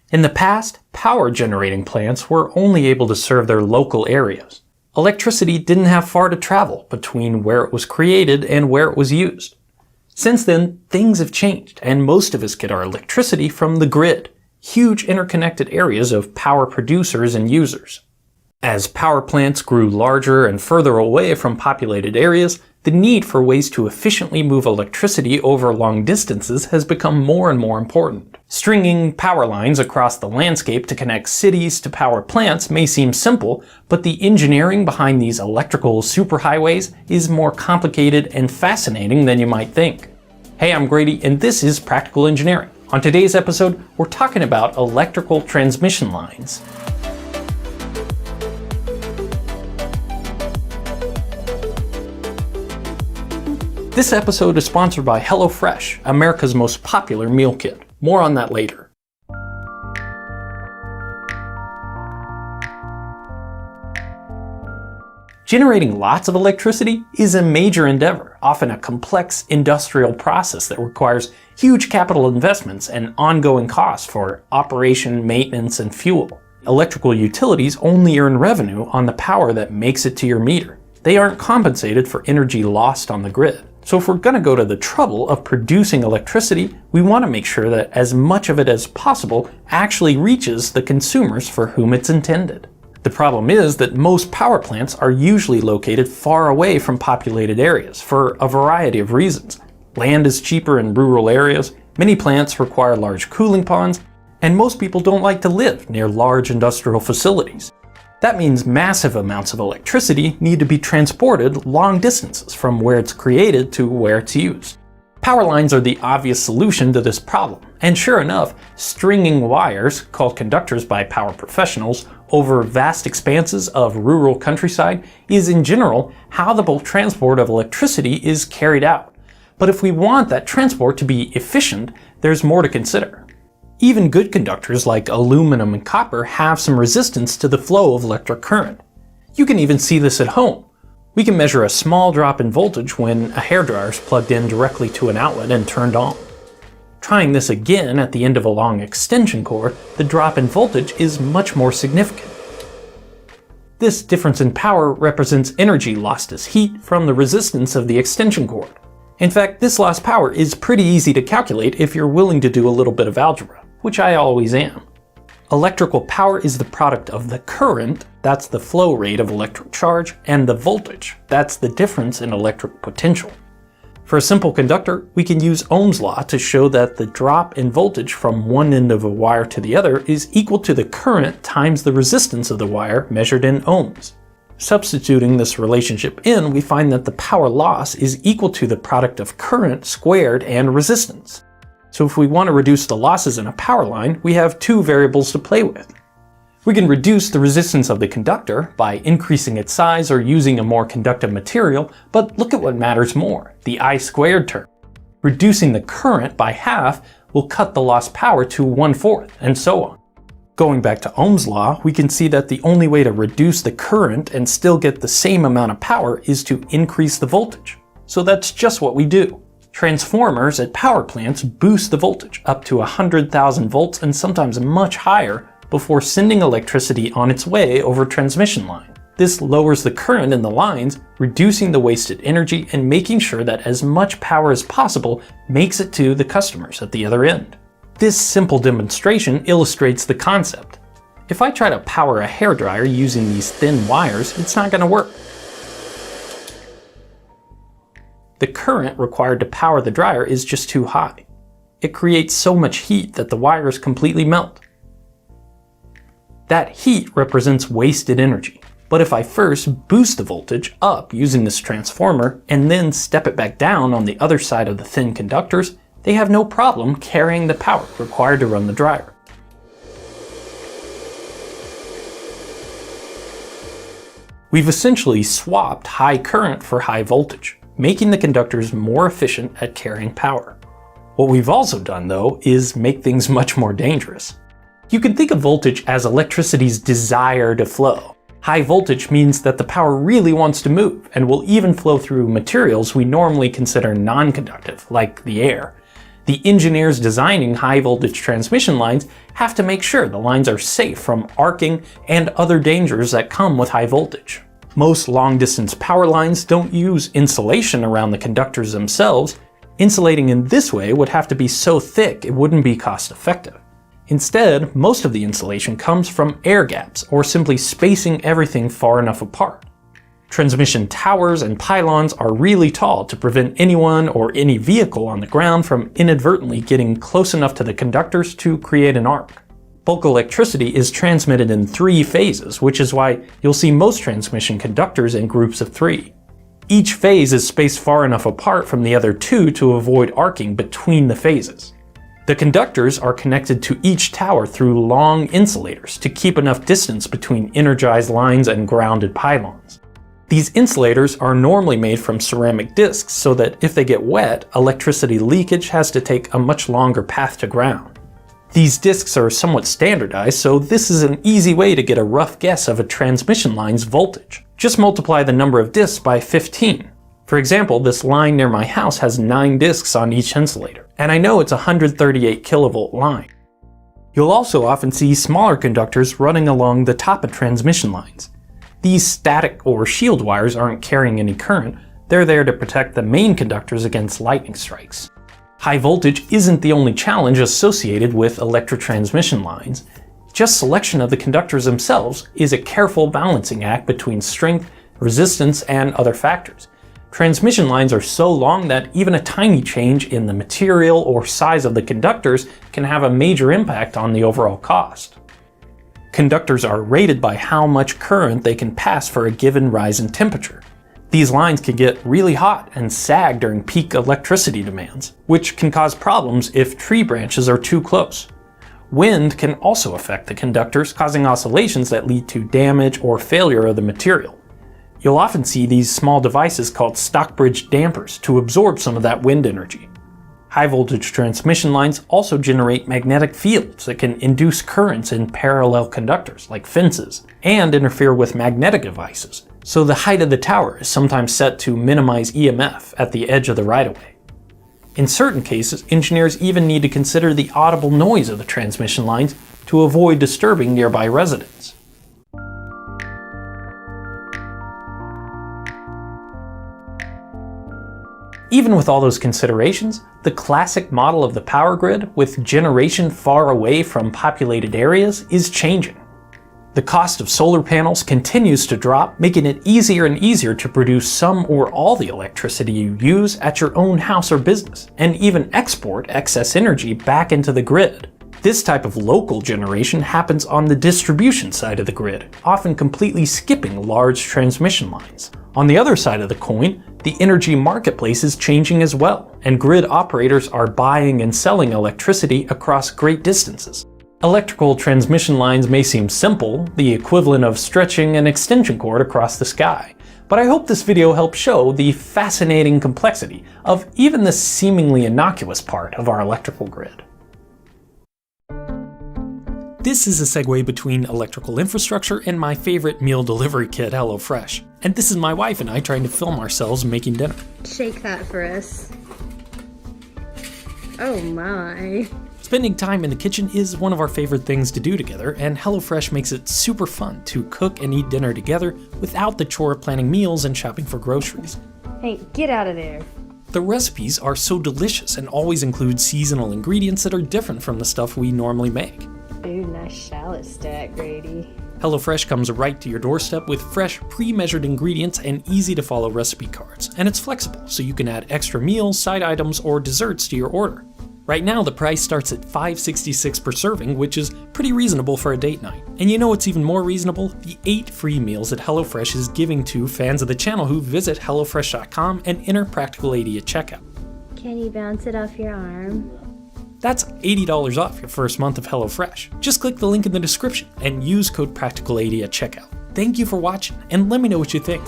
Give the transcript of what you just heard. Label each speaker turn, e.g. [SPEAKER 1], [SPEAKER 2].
[SPEAKER 1] In the past, power generating plants were only able to serve their local areas. Electricity didn't have far to travel between where it was created and where it was used. Since then, things have changed, and most of us get our electricity from the grid, huge interconnected areas of power producers and users. As power plants grew larger and further away from populated areas, the need for ways to efficiently move electricity over long distances has become more and more important. Stringing power lines across the landscape to connect cities to power plants may seem simple, but the engineering behind these electrical superhighways is more complicated and fascinating than you might think. Hey, I'm Grady, and this is Practical Engineering. On today's episode, we're talking about electrical transmission lines. This episode is sponsored by HelloFresh, America's most popular meal kit. More on that later. Generating lots of electricity is a major endeavor, often a complex industrial process that requires huge capital investments and ongoing costs for operation, maintenance, and fuel. Electrical utilities only earn revenue on the power that makes it to your meter. They aren't compensated for energy lost on the grid. So if we're going to go to the trouble of producing electricity, we want to make sure that as much of it as possible actually reaches the consumers for whom it's intended. The problem is that most power plants are usually located far away from populated areas for a variety of reasons. Land is cheaper in rural areas, many plants require large cooling ponds, and most people don't like to live near large industrial facilities. That means massive amounts of electricity need to be transported long distances from where it's created to where it's used. Power lines are the obvious solution to this problem, and sure enough, stringing wires, called conductors by power professionals, over vast expanses of rural countryside is in general how the bulk transport of electricity is carried out. But if we want that transport to be efficient, there's more to consider. Even good conductors like aluminum and copper have some resistance to the flow of electric current. You can even see this at home. We can measure a small drop in voltage when a hairdryer is plugged in directly to an outlet and turned on. Trying this again at the end of a long extension cord, the drop in voltage is much more significant. This difference in power represents energy lost as heat from the resistance of the extension cord. In fact, this lost power is pretty easy to calculate if you're willing to do a little bit of algebra, which I always am. Electrical power is the product of the current, that's the flow rate of electric charge, and the voltage, that's the difference in electric potential. For a simple conductor, we can use Ohm's law to show that the drop in voltage from one end of a wire to the other is equal to the current times the resistance of the wire measured in ohms. Substituting this relationship in, we find that the power loss is equal to the product of current squared and resistance. So if we want to reduce the losses in a power line, we have two variables to play with. We can reduce the resistance of the conductor by increasing its size or using a more conductive material, but look at what matters more, the I squared term. Reducing the current by half will cut the lost power to 1/4, and so on. Going back to Ohm's law, we can see that the only way to reduce the current and still get the same amount of power is to increase the voltage. So that's just what we do. Transformers at power plants boost the voltage up to 100,000 volts and sometimes much higher before sending electricity on its way over a transmission line. This lowers the current in the lines, reducing the wasted energy and making sure that as much power as possible makes it to the customers at the other end. This simple demonstration illustrates the concept. If I try to power a hairdryer using these thin wires, it's not going to work. The current required to power the dryer is just too high. It creates so much heat that the wires completely melt. That heat represents wasted energy. But if I first boost the voltage up using this transformer and then step it back down on the other side of the thin conductors, they have no problem carrying the power required to run the dryer. We've essentially swapped high current for high voltage, making the conductors more efficient at carrying power. What we've also done, though, is make things much more dangerous. You can think of voltage as electricity's desire to flow. High voltage means that the power really wants to move and will even flow through materials we normally consider non-conductive, like the air. The engineers designing high voltage transmission lines have to make sure the lines are safe from arcing and other dangers that come with high voltage. Most long distance power lines don't use insulation around the conductors themselves. Insulating in this way would have to be so thick it wouldn't be cost effective. Instead, most of the insulation comes from air gaps or simply spacing everything far enough apart. Transmission towers and pylons are really tall to prevent anyone or any vehicle on the ground from inadvertently getting close enough to the conductors to create an arc. Bulk electricity is transmitted in 3 phases, which is why you'll see most transmission conductors in groups of 3. Each phase is spaced far enough apart from the other 2 to avoid arcing between the phases. The conductors are connected to each tower through long insulators to keep enough distance between energized lines and grounded pylons. These insulators are normally made from ceramic discs so that if they get wet, electricity leakage has to take a much longer path to ground. These discs are somewhat standardized, so this is an easy way to get a rough guess of a transmission line's voltage. Just multiply the number of discs by 15. For example, this line near my house has 9 discs on each insulator, and I know it's a 138 kilovolt line. You'll also often see smaller conductors running along the top of transmission lines. These static or shield wires aren't carrying any current, they're there to protect the main conductors against lightning strikes. High voltage isn't the only challenge associated with electric transmission lines. Just selection of the conductors themselves is a careful balancing act between strength, resistance, and other factors. Transmission lines are so long that even a tiny change in the material or size of the conductors can have a major impact on the overall cost. Conductors are rated by how much current they can pass for a given rise in temperature. These lines can get really hot and sag during peak electricity demands, which can cause problems if tree branches are too close. Wind can also affect the conductors, causing oscillations that lead to damage or failure of the material. You'll often see these small devices called Stockbridge dampers to absorb some of that wind energy. High voltage transmission lines also generate magnetic fields that can induce currents in parallel conductors, like fences, and interfere with magnetic devices, so the height of the tower is sometimes set to minimize EMF at the edge of the right-of-way. In certain cases, engineers even need to consider the audible noise of the transmission lines to avoid disturbing nearby residents. Even with all those considerations, the classic model of the power grid, with generation far away from populated areas, is changing. The cost of solar panels continues to drop, making it easier and easier to produce some or all the electricity you use at your own house or business, and even export excess energy back into the grid. This type of local generation happens on the distribution side of the grid, often completely skipping large transmission lines. On the other side of the coin, the energy marketplace is changing as well, and grid operators are buying and selling electricity across great distances. Electrical transmission lines may seem simple, the equivalent of stretching an extension cord across the sky, but I hope this video helps show the fascinating complexity of even the seemingly innocuous part of our electrical grid. This is a segue between electrical infrastructure and my favorite meal delivery kit, HelloFresh. And this is my wife and I trying to film ourselves making dinner.
[SPEAKER 2] Shake that for us. Oh my.
[SPEAKER 1] Spending time in the kitchen is one of our favorite things to do together, and HelloFresh makes it super fun to cook and eat dinner together without the chore of planning meals and shopping for groceries.
[SPEAKER 2] Hey, get out of there.
[SPEAKER 1] The recipes are so delicious and always include seasonal ingredients that are different from the stuff we normally make.
[SPEAKER 2] Ooh, nice shallot stack, Grady.
[SPEAKER 1] HelloFresh comes right to your doorstep with fresh, pre-measured ingredients and easy-to-follow recipe cards. And it's flexible, so you can add extra meals, side items, or desserts to your order. Right now, the price starts at $5.66 per serving, which is pretty reasonable for a date night. And you know what's even more reasonable? The 8 free meals that HelloFresh is giving to fans of the channel who visit HelloFresh.com and enter Practical80 at checkout.
[SPEAKER 2] Can you bounce it off your arm?
[SPEAKER 1] That's $80 off your first month of HelloFresh. Just click the link in the description and use code Practical80 at checkout. Thank you for watching, and let me know what you think.